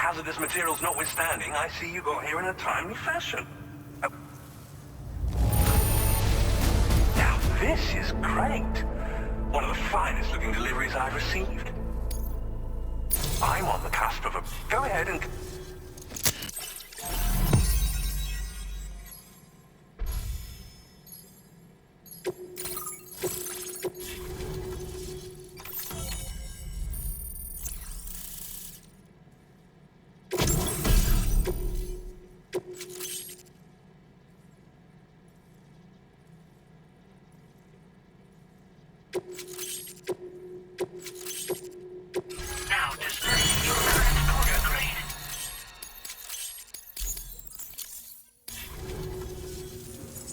hazardous materials notwithstanding, I see you got here in a timely fashion. Oh. Now this is great. One of the finest looking deliveries I've received. I'm on the cusp of a... Go ahead and...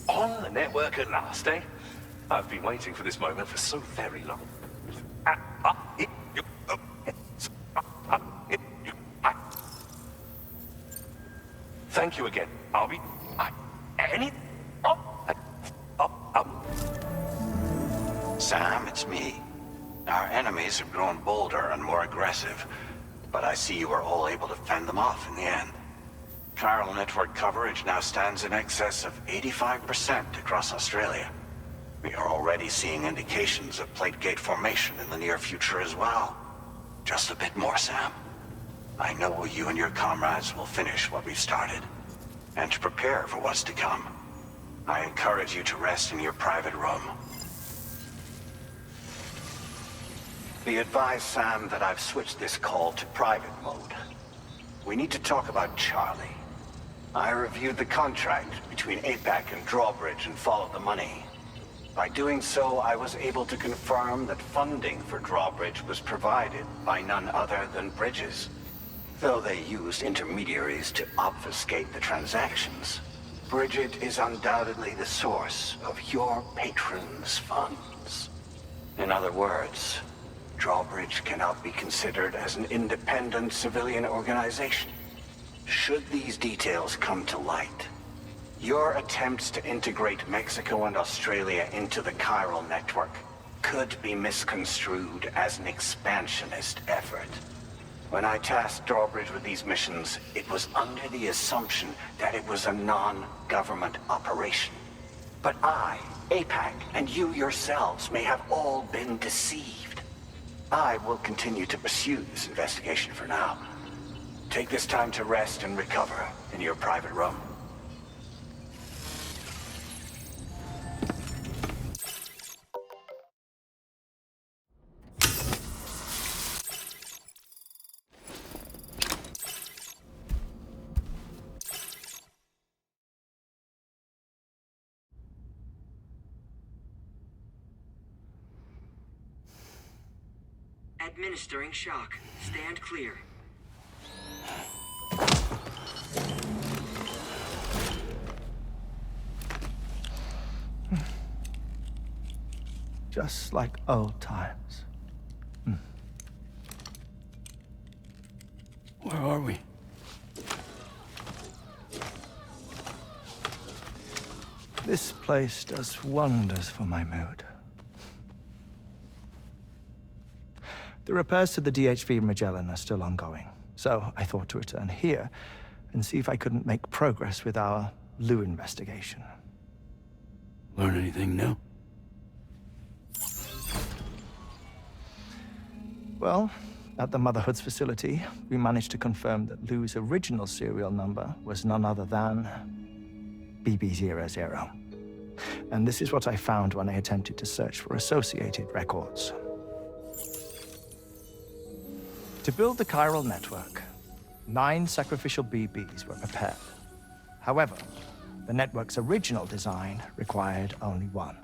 On the network at last, eh? I've been waiting for this moment for so very long. Thank you again. I'll be... Sam, it's me. Our enemies have grown bolder and more aggressive, but I see you were all able to fend them off in the end. Chiral network coverage now stands in excess of 85% across Australia. We are already seeing indications of plate gate formation in the near future as well. Just a bit more, Sam. I know you and your comrades will finish what we've started, and to prepare for what's to come. I encourage you to rest in your private room. Be advised, Sam, that I've switched this call to private mode. We need to talk about Charlie. I reviewed the contract between APAC and Drawbridge and followed the money. By doing so, I was able to confirm that funding for Drawbridge was provided by none other than Bridges. Though they used intermediaries to obfuscate the transactions, Bridget is undoubtedly the source of your patrons' funds. In other words, Drawbridge cannot be considered as an independent civilian organization. Should these details come to light, your attempts to integrate Mexico and Australia into the chiral network could be misconstrued as an expansionist effort. When I tasked Drawbridge with these missions, it was under the assumption that it was a non-government operation. But I, APAC, and you yourselves may have all been deceived. I will continue to pursue this investigation for now. Take this time to rest and recover in your private room. Administering shock. Stand clear. Just like old times. Where are we? This place does wonders for my mood. The repairs to the DHV Magellan are still ongoing, so I thought to return here and see if I couldn't make progress with our Lou investigation. Learn anything new? Well, at the Motherhood's facility, we managed to confirm that Lou's original serial number was none other than BB00. And this is what I found when I attempted to search for associated records. To build the chiral network, 9 sacrificial BBs were prepared. However, the network's original design required only 1.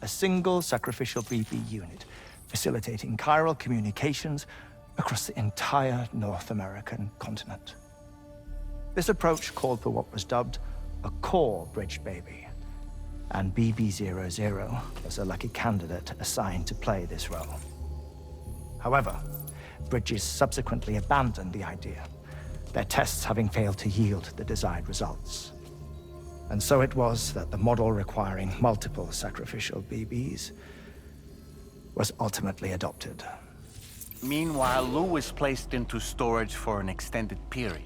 A single sacrificial BB unit, facilitating chiral communications across the entire North American continent. This approach called for what was dubbed a core bridge baby, and BB00 was a lucky candidate assigned to play this role. However, Bridges subsequently abandoned the idea, their tests having failed to yield the desired results. And so it was that the model requiring multiple sacrificial BBs was ultimately adopted. Meanwhile, Lou was placed into storage for an extended period,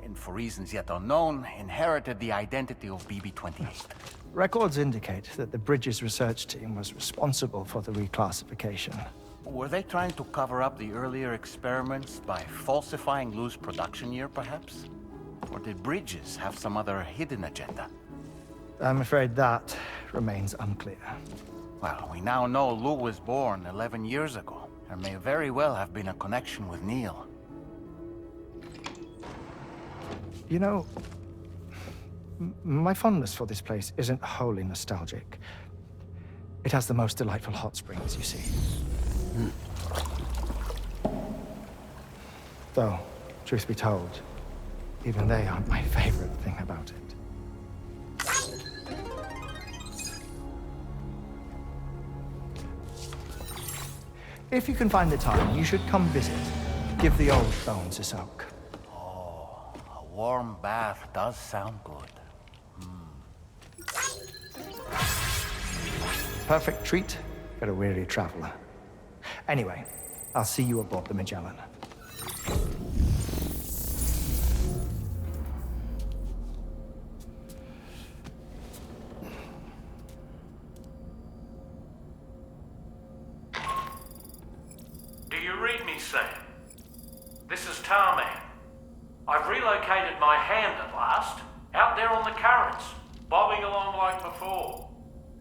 and for reasons yet unknown, inherited the identity of BB-28. Records indicate that the Bridges research team was responsible for the reclassification. Were they trying to cover up the earlier experiments by falsifying Lou's production year, perhaps? Or did Bridges have some other hidden agenda? I'm afraid that remains unclear. Well, we now know Lou was born 11 years ago. There may very well have been a connection with Neil. You know, my fondness for this place isn't wholly nostalgic. It has the most delightful hot springs, you see. Though, truth be told, even they aren't my favorite thing about it. If you can find the time, you should come visit. Give the old bones a soak. Oh, a warm bath does sound good. Perfect treat for a weary traveler. Anyway, I'll see you aboard the Magellan. Do you read me, Sam? This is Tarman. I've relocated my hand at last, out there on the currents, bobbing along like before.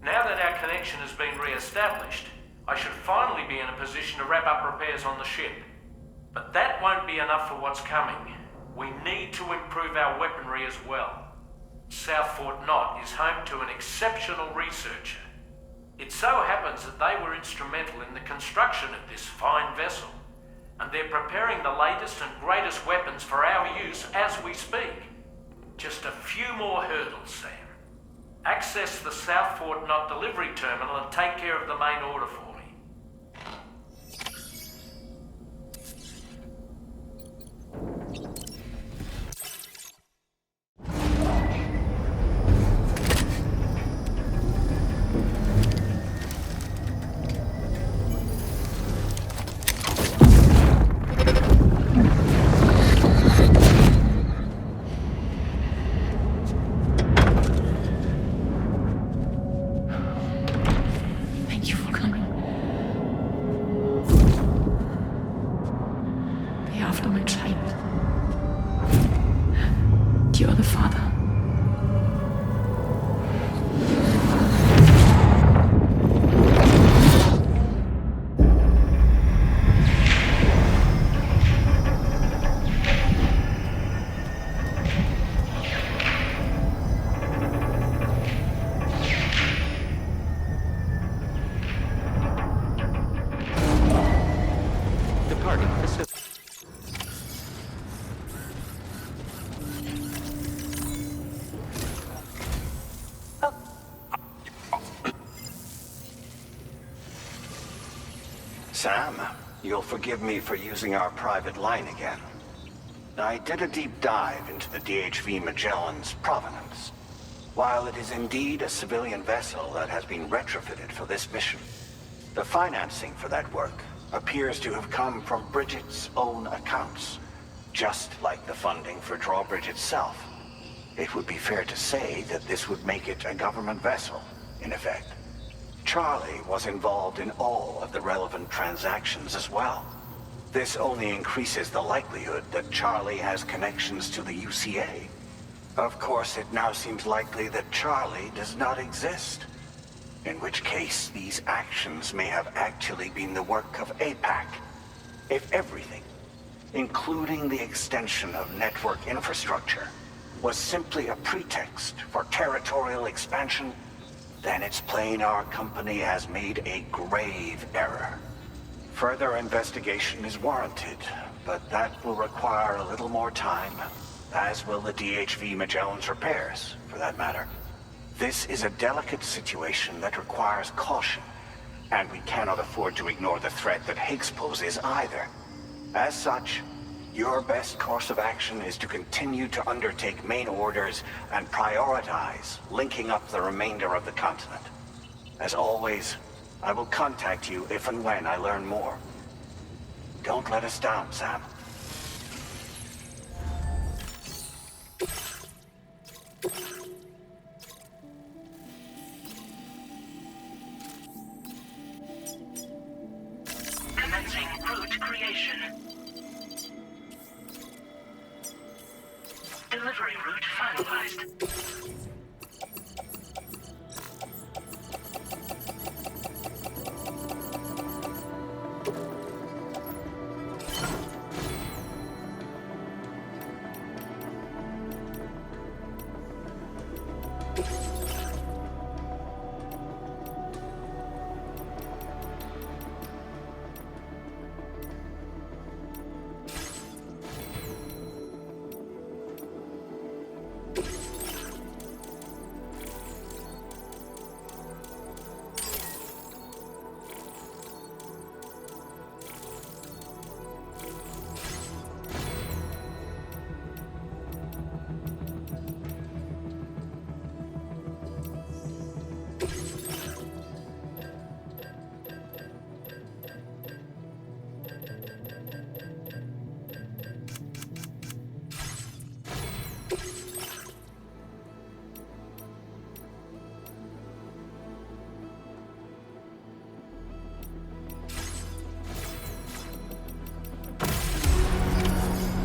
Now that our connection has been re-established, I should finally be in a position to wrap up repairs on the ship. But that won't be enough for what's coming. We need to improve our weaponry as well. South Fort Knot is home to an exceptional researcher. It so happens that they were instrumental in the construction of this fine vessel, and they're preparing the latest and greatest weapons for our use as we speak. Just a few more hurdles, Sam. Access the South Fort Knot delivery terminal and take care of the main order for me. Thank you for coming. Be after my child. You are the father. Departing facility. Sam, you'll forgive me for using our private line again. I did a deep dive into the DHV Magellan's provenance. While it is indeed a civilian vessel that has been retrofitted for this mission, the financing for that work appears to have come from Bridget's own accounts, just like the funding for Drawbridge itself. It would be fair to say that this would make it a government vessel, in effect. Charlie was involved in all of the relevant transactions as well. This only increases the likelihood that Charlie has connections to the UCA. Of course, it now seems likely that Charlie does not exist. In which case, these actions may have actually been the work of APAC. If everything, including the extension of network infrastructure, was simply a pretext for territorial expansion, then it's plain our company has made a grave error. Further investigation is warranted, but that will require a little more time, as will the DHV Magellan's repairs, for that matter. This is a delicate situation that requires caution, and we cannot afford to ignore the threat that Higgs poses either. As such, your best course of action is to continue to undertake main orders and prioritize linking up the remainder of the continent. As always, I will contact you if and when I learn more. Don't let us down, Sam. Commencing route creation. Delivery route finalized.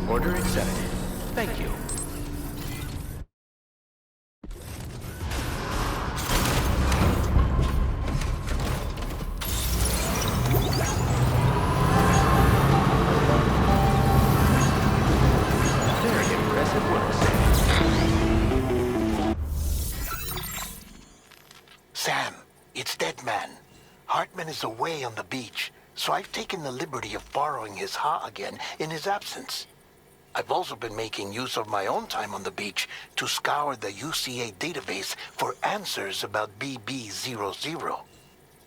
Order accepted. Thank you. Very impressive work, Sam, it's Deadman. Hartman is away on the beach, so I've taken the liberty of borrowing his Ha again in his absence. I've also been making use of my own time on the beach to scour the UCA database for answers about BB00.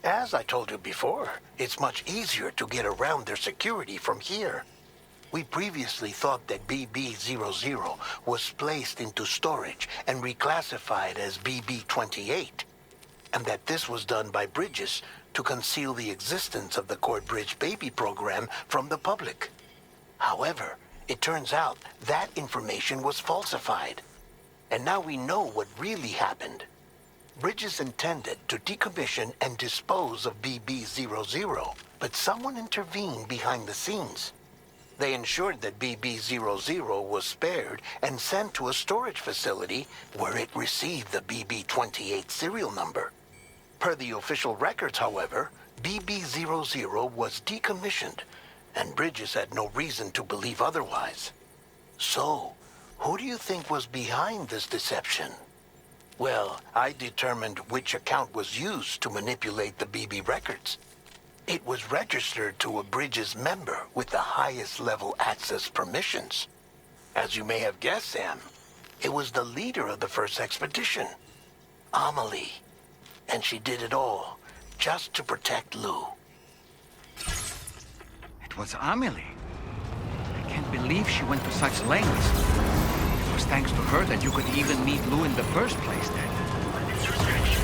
As I told you before, it's much easier to get around their security from here. We previously thought that BB00 was placed into storage and reclassified as BB28, and that this was done by Bridges to conceal the existence of the Cord Bridge baby program from the public. However, it turns out that information was falsified. And now we know what really happened. Bridges intended to decommission and dispose of BB00, but someone intervened behind the scenes. They ensured that BB00 was spared and sent to a storage facility where it received the BB28 serial number. Per the official records, however, BB00 was decommissioned, and Bridges had no reason to believe otherwise. So, who do you think was behind this deception? Well, I determined which account was used to manipulate the BB records. It was registered to a Bridges member with the highest level access permissions. As you may have guessed, Sam, it was the leader of the first expedition, Amelie. And she did it all just to protect Lou. It was Amelie. I can't believe she went to such lengths. It was thanks to her that you could even meet Lou in the first place, then. Its restrictions.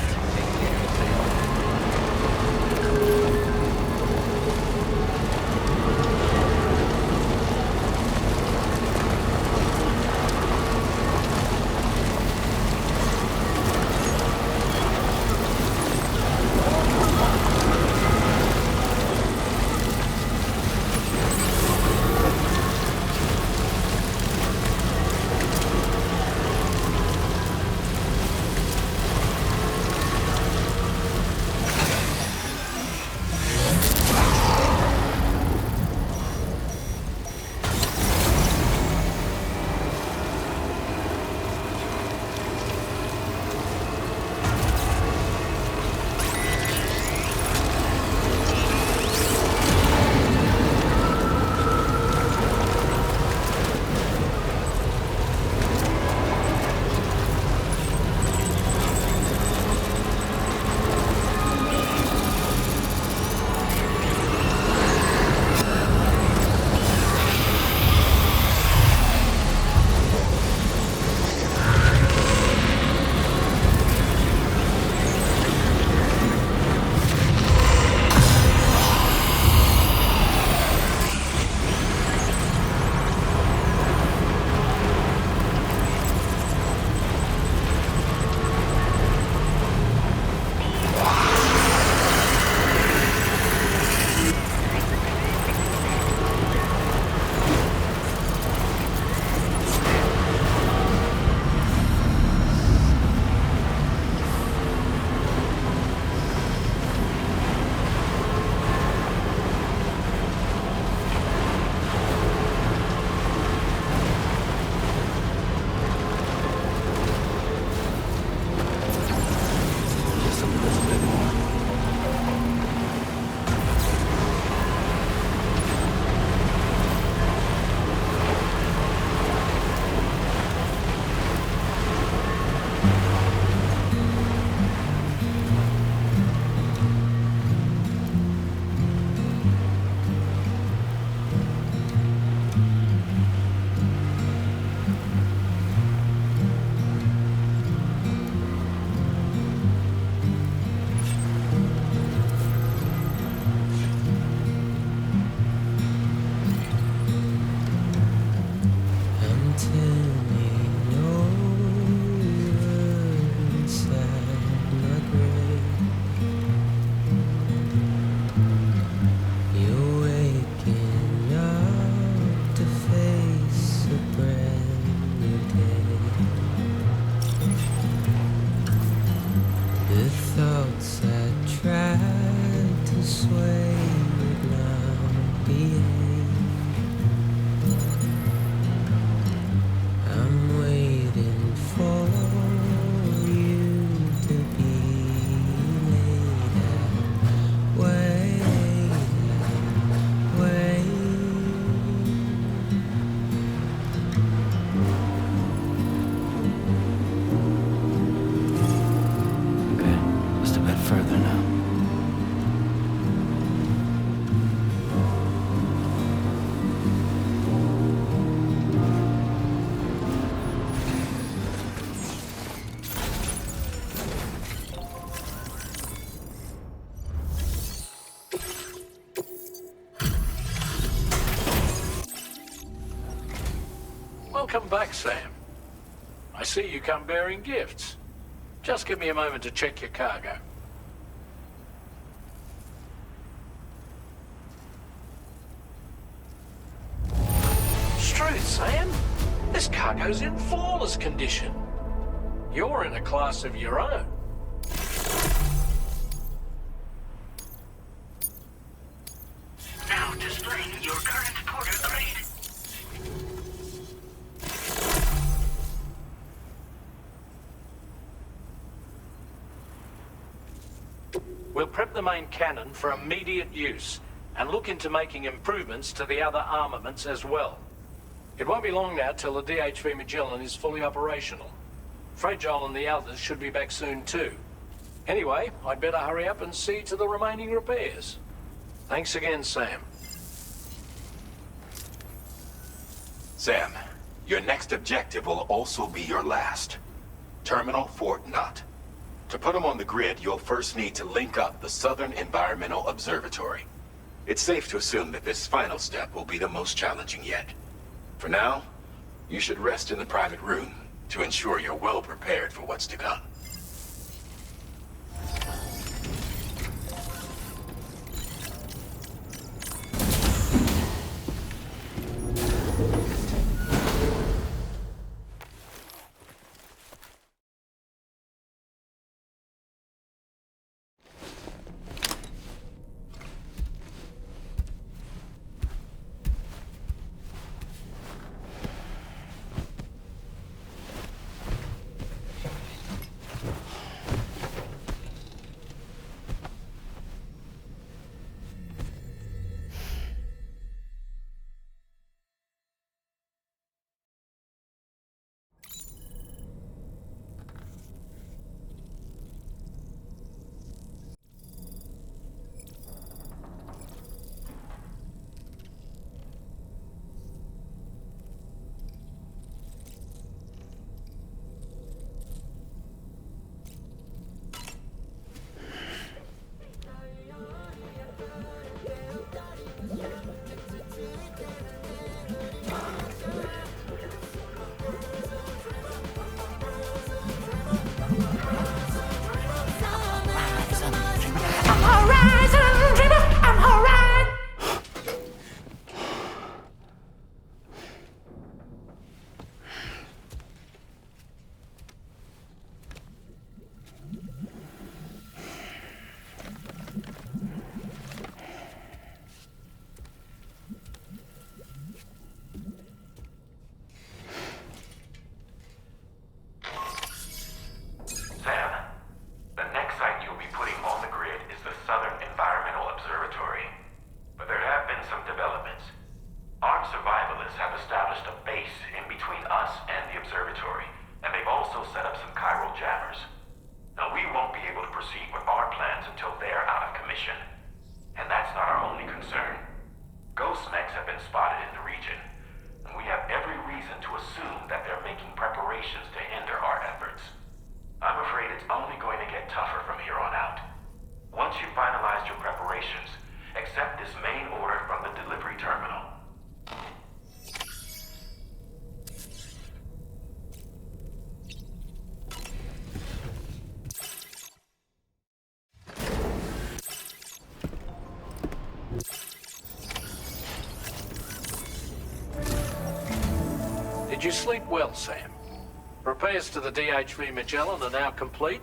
Further now. Welcome back, Sam. I see you come bearing gifts. Just give me a moment to check your cargo. Truth, Sam. This cargo's in flawless condition. You're in a class of your own. Now displaying your current porter grade. We'll prep the main cannon for immediate use and look into making improvements to the other armaments as well. It won't be long now till the DHV Magellan is fully operational. Fragile and the others should be back soon too. Anyway, I'd better hurry up and see to the remaining repairs. Thanks again, Sam. Sam, your next objective will also be your last. Terminal Fort Knott. To put them on the grid, you'll first need to link up the Southern Environmental Observatory. It's safe to assume that this final step will be the most challenging yet. For now, you should rest in the private room to ensure you're well prepared for what's to come. Did you sleep well, Sam? Repairs to the DHV Magellan are now complete.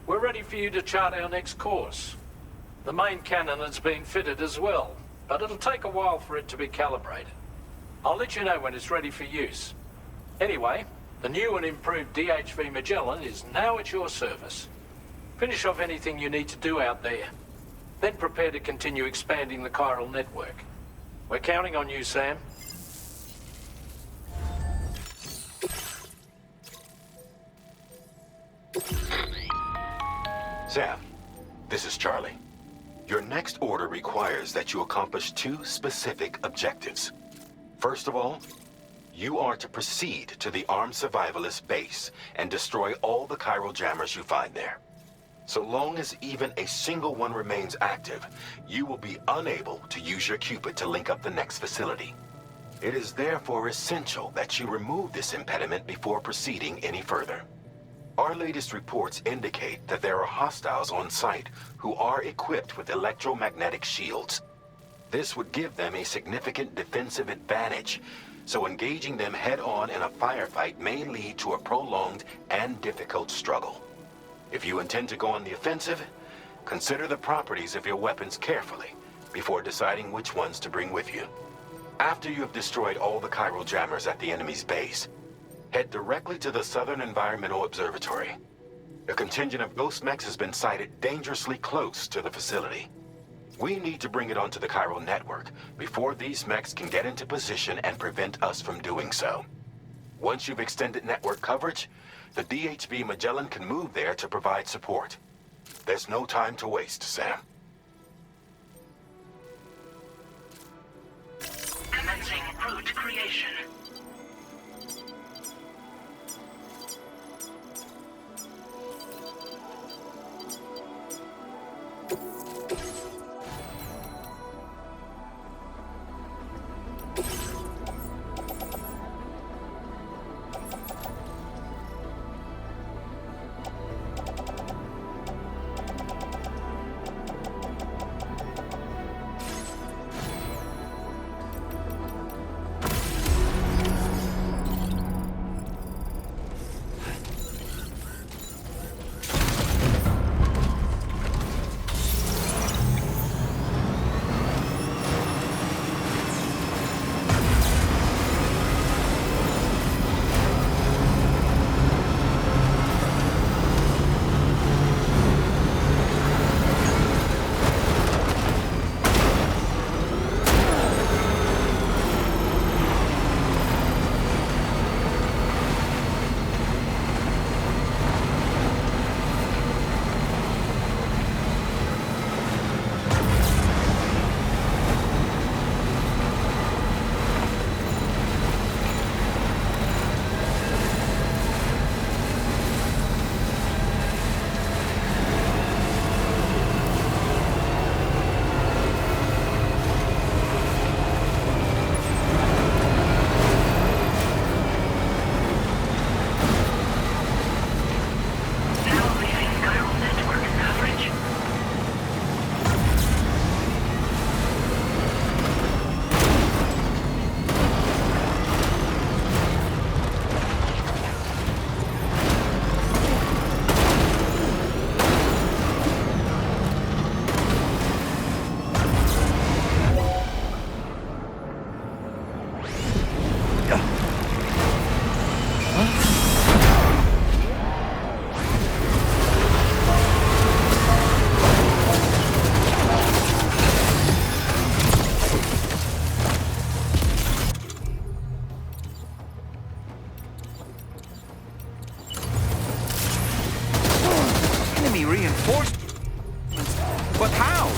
We're ready for you to chart our next course. The main cannon is being fitted as well, but it'll take a while for it to be calibrated. I'll let you know when it's ready for use. Anyway, the new and improved DHV Magellan is now at your service. Finish off anything you need to do out there. Then prepare to continue expanding the chiral network. We're counting on you, Sam. Sam, this is Charlie. Your next order requires that you accomplish 2 specific objectives. First of all, you are to proceed to the armed survivalist base and destroy all the chiral jammers you find there. So long as even a single one remains active, you will be unable to use your Cupid to link up the next facility. It is therefore essential that you remove this impediment before proceeding any further. Our latest reports indicate that there are hostiles on site who are equipped with electromagnetic shields. This would give them a significant defensive advantage, so engaging them head-on in a firefight may lead to a prolonged and difficult struggle. If you intend to go on the offensive, consider the properties of your weapons carefully before deciding which ones to bring with you. After you have destroyed all the chiral jammers at the enemy's base, head directly to the Southern Environmental Observatory. A contingent of ghost mechs has been sighted dangerously close to the facility. We need to bring it onto the chiral network before these mechs can get into position and prevent us from doing so. Once you've extended network coverage, the DHV Magellan can move there to provide support. There's no time to waste, Sam. Commencing route creation. Reinforcements? But how?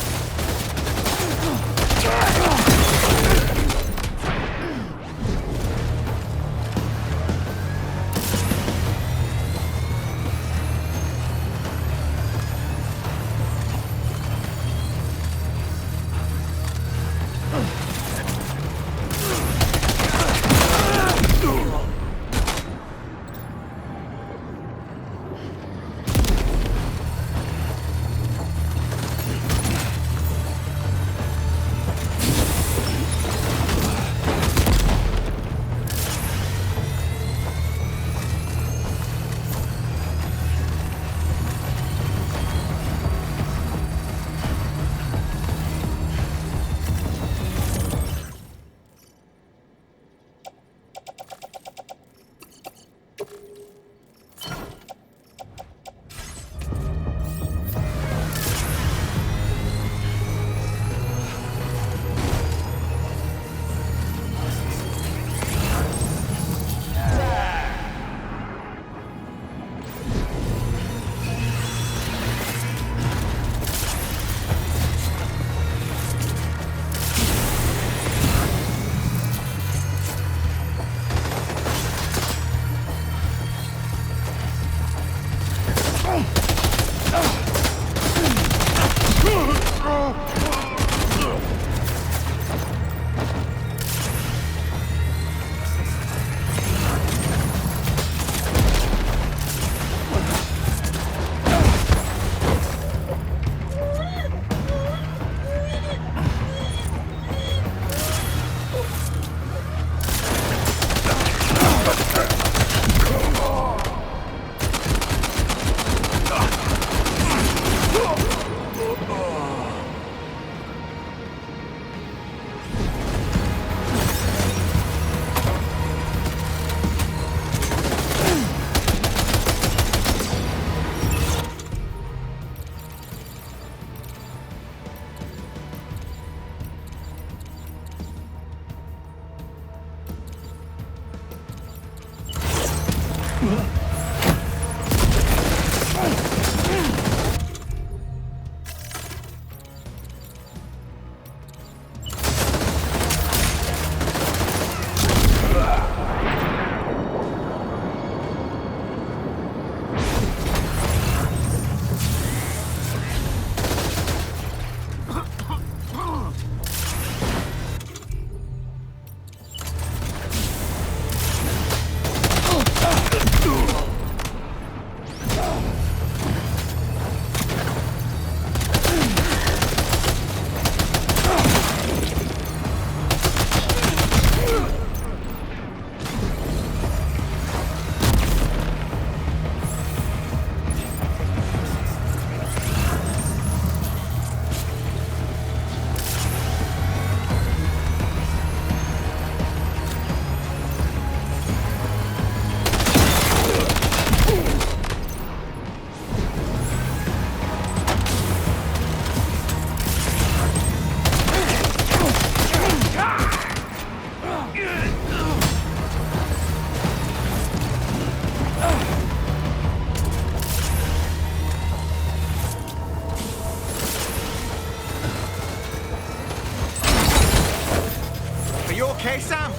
You okay, Sam?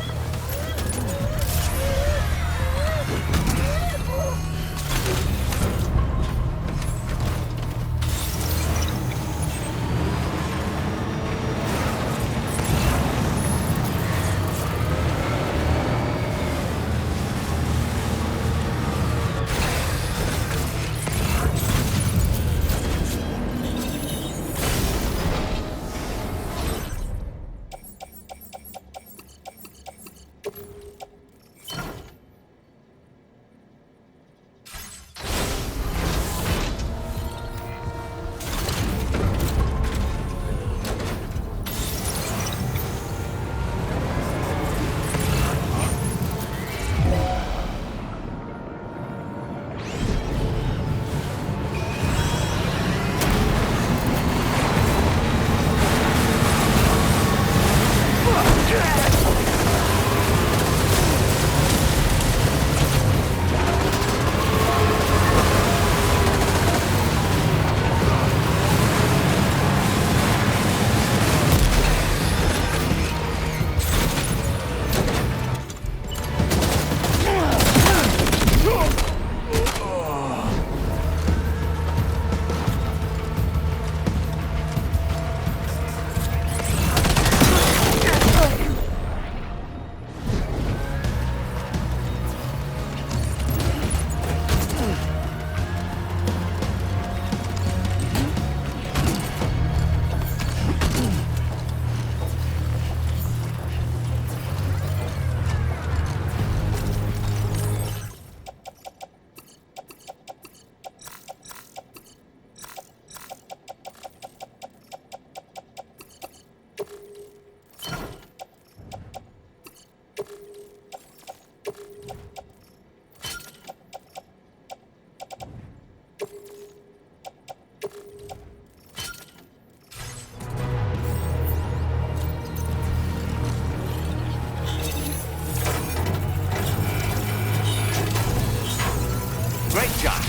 Great job.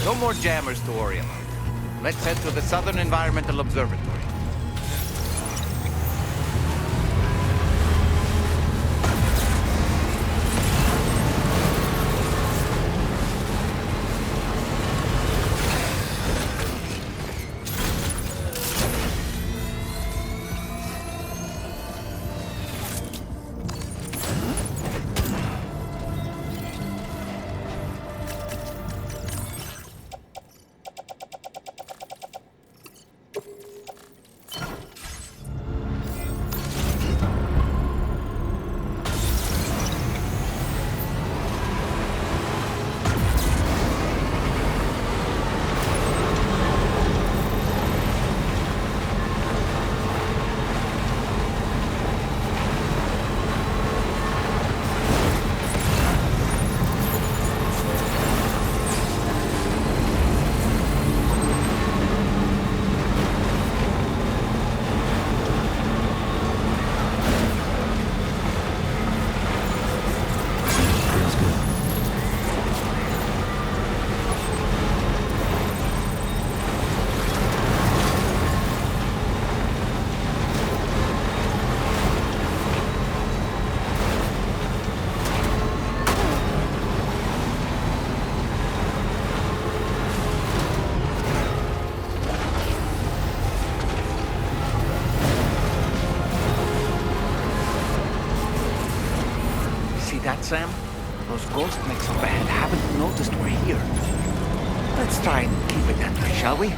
No more jammers to worry about. Let's head to the Southern Environmental Observatory. what, Sam? Those ghost mechs up ahead haven't noticed we're here. Let's try and keep it that way, shall we?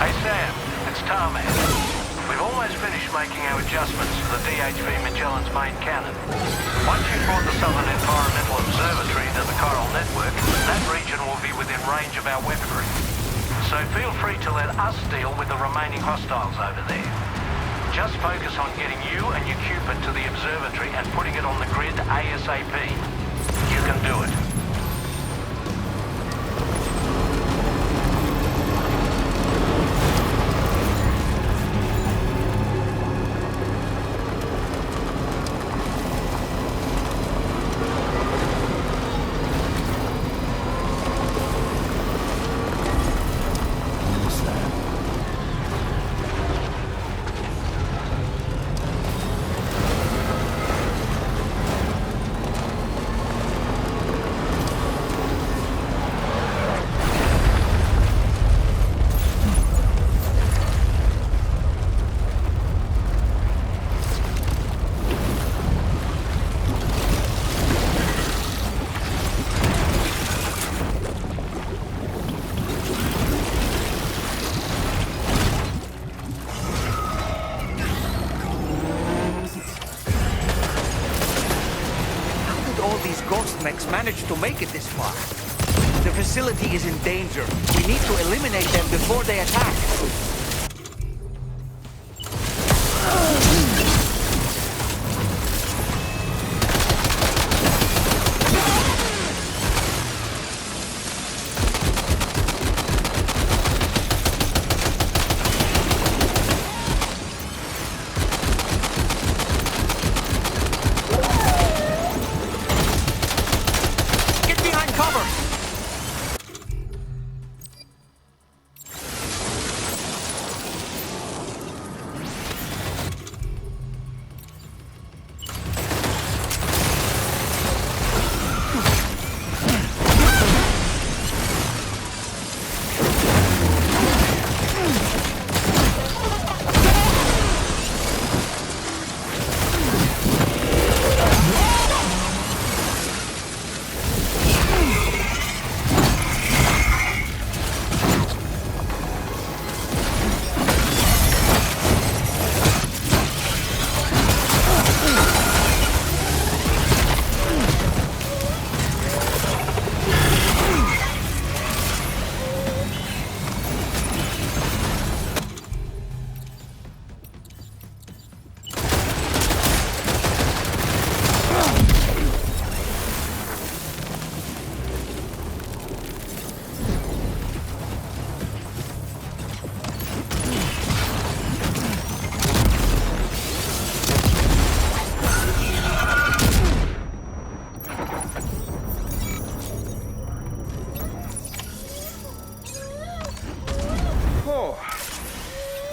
Hey Sam, it's Tarmac. We've almost finished making our adjustments to the DHV Magellan's main cannon. Once you've brought the Southern Environmental Observatory to the chiral network, that region will be within range of our weaponry. So feel free to let us deal with the remaining hostiles over there. Just focus on getting you and your Cupid to the observatory and putting it on the grid ASAP. You can do it. Mechs managed to make it this far. The facility is in danger. We need to eliminate them before they attack.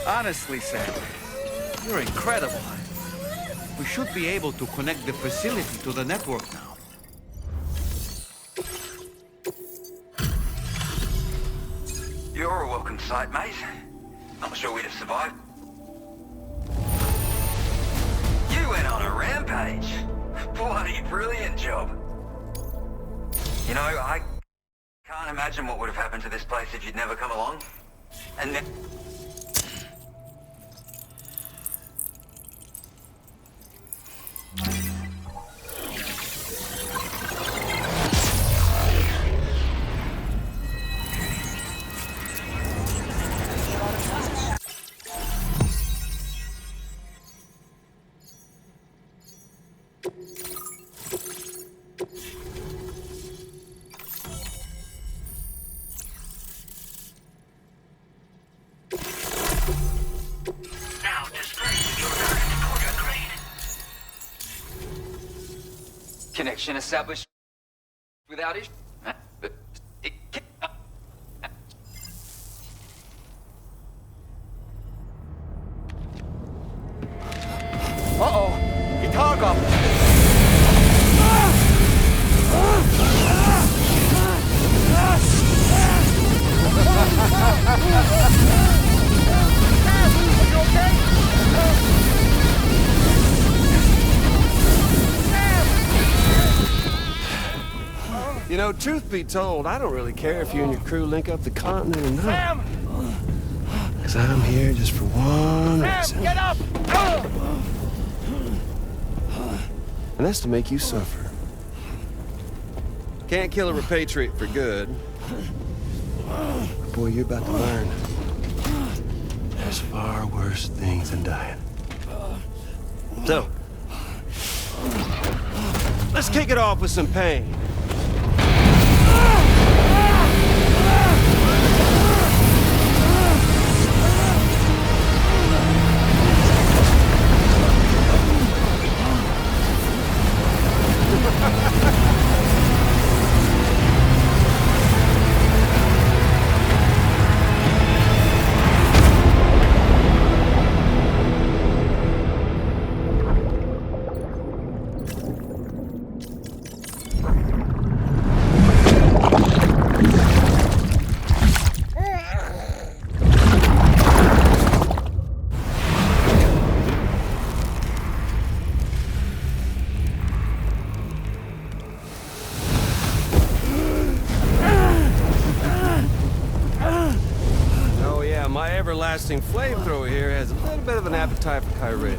Honestly, Sam, you're incredible. We should be able to connect the facility to the network now. You're a welcome sight, mate. Not sure we'd have survived. You went on a rampage. Bloody brilliant job. You know, I can't imagine what would have happened to this place if you'd never come along. And then... Connection established without issue. Uh-oh! Itargum! know, truth be told, I don't really care if you and your crew link up the continent or not. Sam! Because I'm here just for one reason. Sam, get up! And that's to make you suffer. Can't kill a repatriate for good. But boy, you're about to learn. There's far worse things than dying. So, let's kick it off with some pain. My everlasting flamethrower here has a little bit of an appetite for Kyrie.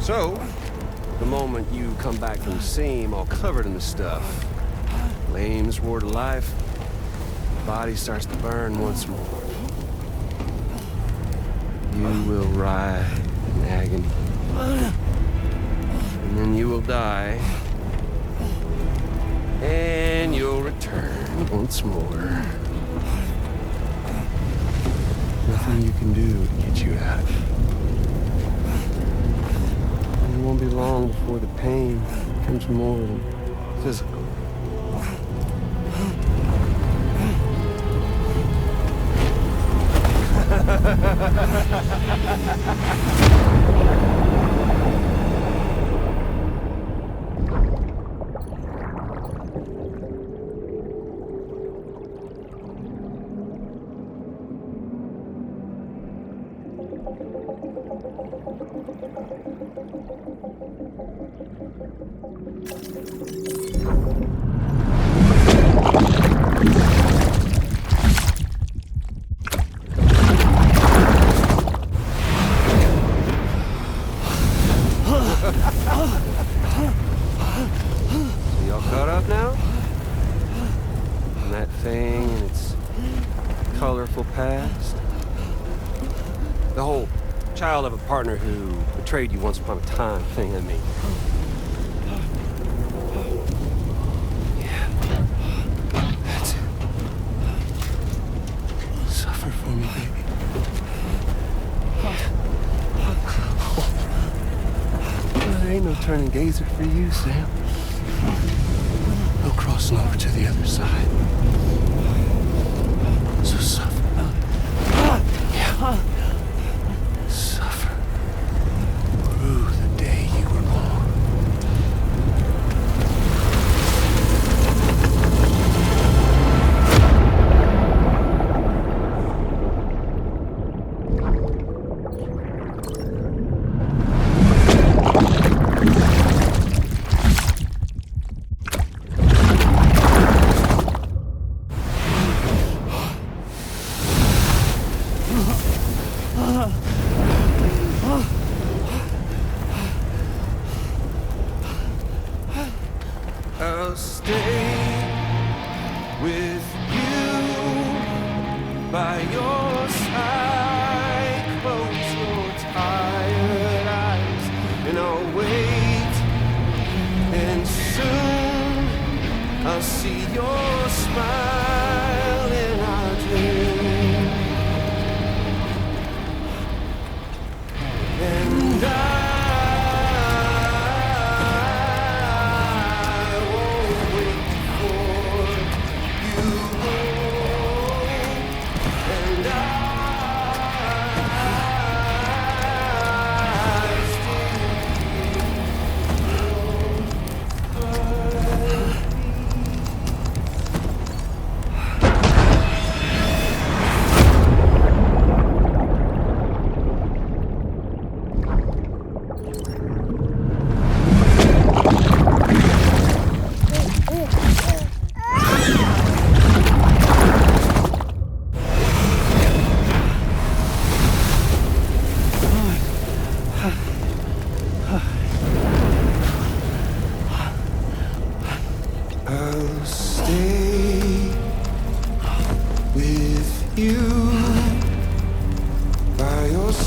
So, the moment you come back from the seam all covered in the stuff, flames roar to life, the body starts to burn once more. You will writhe in agony. And then you will die. And you'll return once more. Nothing you can do to get you out of it. And it won't be long before the pain becomes more than physical. So y'all caught up now? On that thing and its colorful past? The whole child of a partner who betrayed you once upon a time thing, I mean. Yeah. That's it. Suffer for me, baby. There ain't no turning gazer for you, Sam. No crossing over to the other side. So suffer. Yeah. Suffer. Through the day you were born. I'll stay with you by your side. Close your tired eyes and I'll wait. And soon I'll see your smile in our dream.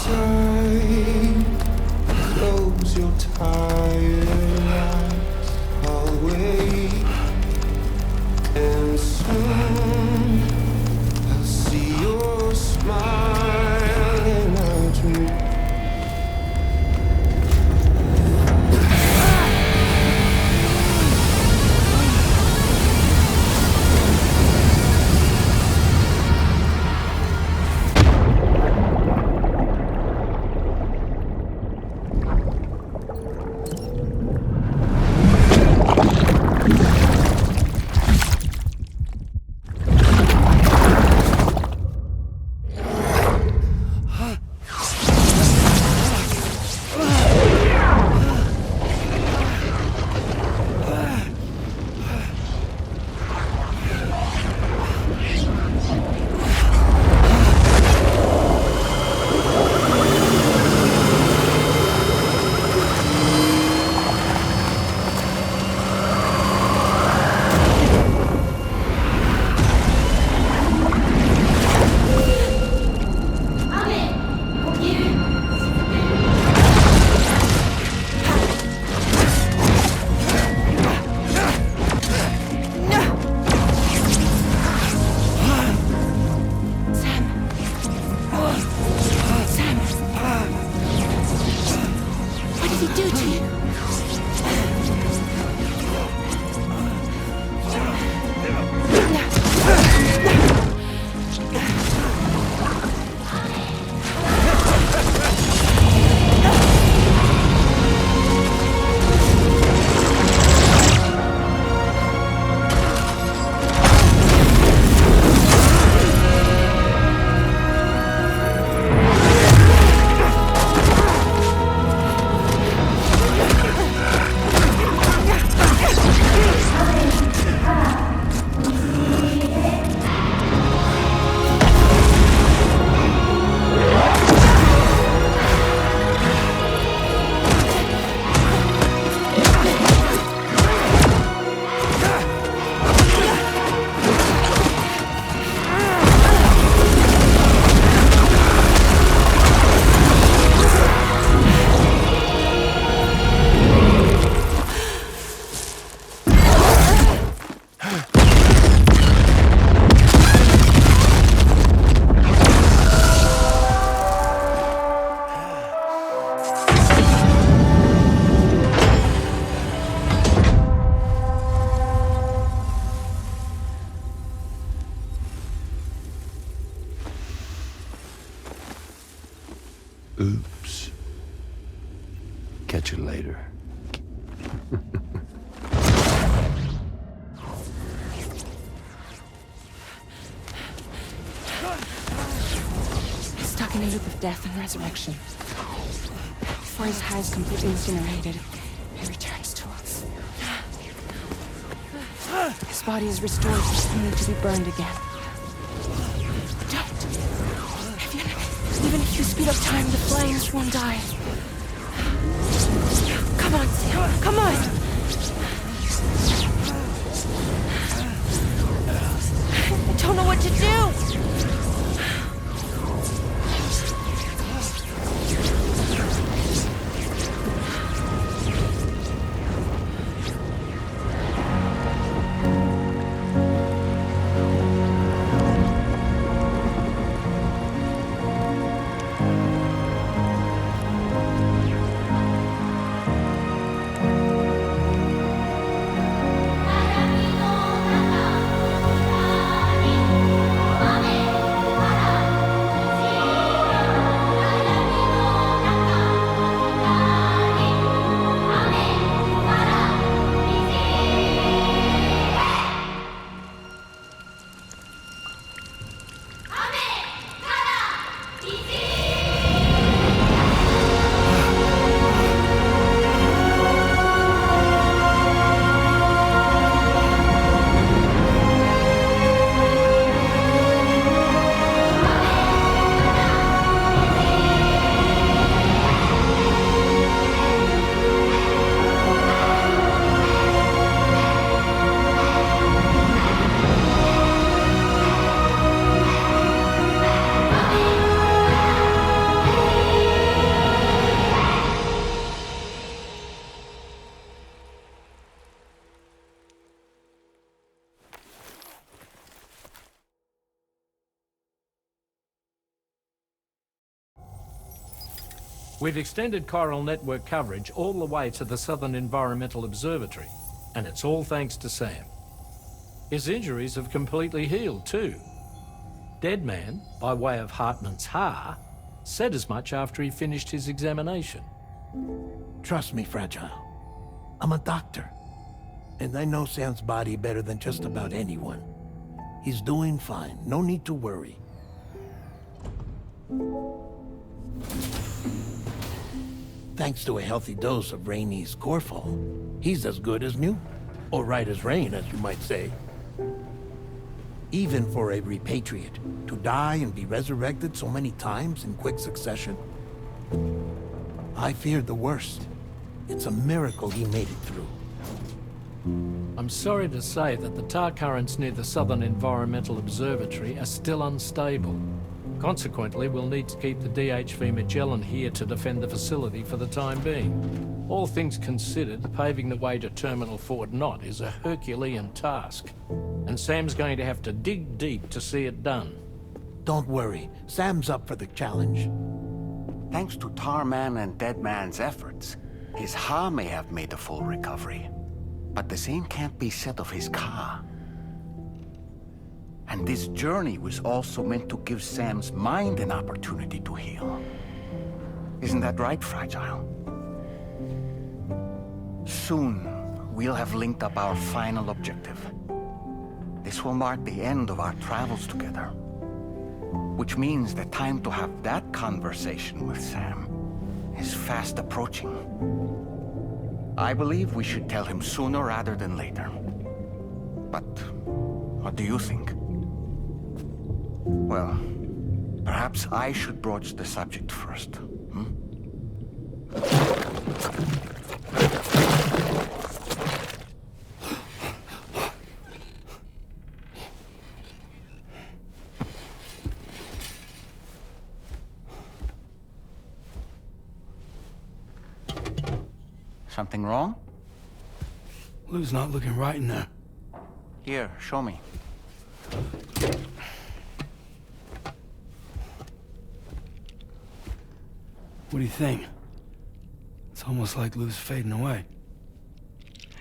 inside. Close your tired eyes. I'll wait, and soon I'll see your smile in our dreams. Oops. Catch you later. Stuck in a loop of death and resurrection. Before his high is completely incinerated, he returns to us. His body is restored, only to be burned again. Don't! Even if you speed up time, the flames won't die. Come on, Sam. Come on! I don't know what to do! We've extended chiral network coverage all the way to the Southern Environmental Observatory, and it's all thanks to Sam. His injuries have completely healed too. Deadman, by way of Hartman's Ha, said as much after he finished his examination. Trust me, Fragile. I'm a doctor. And I know Sam's body better than just about anyone. He's doing fine. No need to worry. Thanks to a healthy dose of Rainey's Corfall, he's as good as new. Or right as rain, as you might say. Even for a repatriate, to die and be resurrected so many times in quick succession, I feared the worst. It's a miracle he made it through. I'm sorry to say that the tar currents near the Southern Environmental Observatory are still unstable. Consequently, we'll need to keep the DHV Magellan here to defend the facility for the time being. All things considered, paving the way to Terminal Fort Knott is a Herculean task, and Sam's going to have to dig deep to see it done. Don't worry, Sam's up for the challenge. Thanks to Tarman and Deadman's efforts, his Ha may have made a full recovery. But the same can't be said of his Ka. And this journey was also meant to give Sam's mind an opportunity to heal. Isn't that right, Fragile? Soon, we'll have linked up our final objective. This will mark the end of our travels together. Which means the time to have that conversation with Sam is fast approaching. I believe we should tell him sooner rather than later. But what do you think? Well, perhaps I should broach the subject first, hmm? Something wrong? Lou's not looking right in there. Here, show me. What do you think? It's almost like Lou's fading away.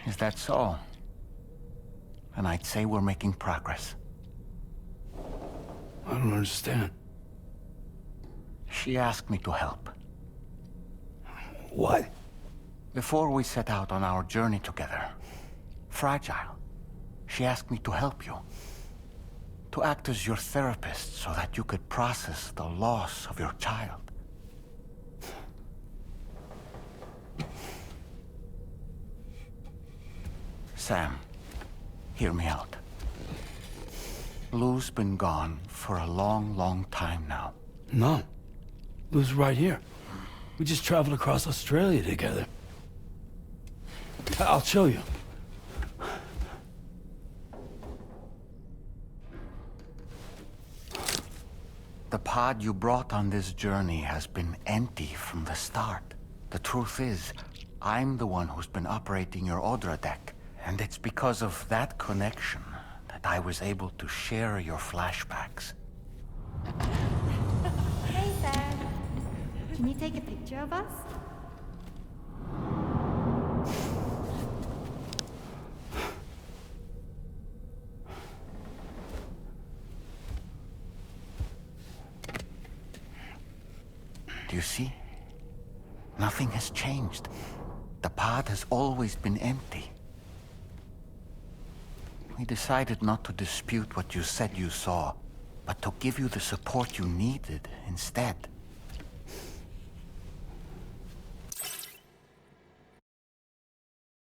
Is that so? And I'd say we're making progress. I don't understand. She asked me to help. What? Before we set out on our journey together, Fragile, she asked me to help you. To act as your therapist so that you could process the loss of your child. Sam, hear me out. Lou's been gone for a long, long time now. No. Lou's right here. We just traveled across Australia together. I'll show you. The pod you brought on this journey has been empty from the start. The truth is, I'm the one who's been operating your Odra deck. And it's because of that connection that I was able to share your flashbacks. Hey, Sam. Can you take a picture of us? Do you see? Nothing has changed. The pod has always been empty. We decided not to dispute what you said you saw, but to give you the support you needed instead.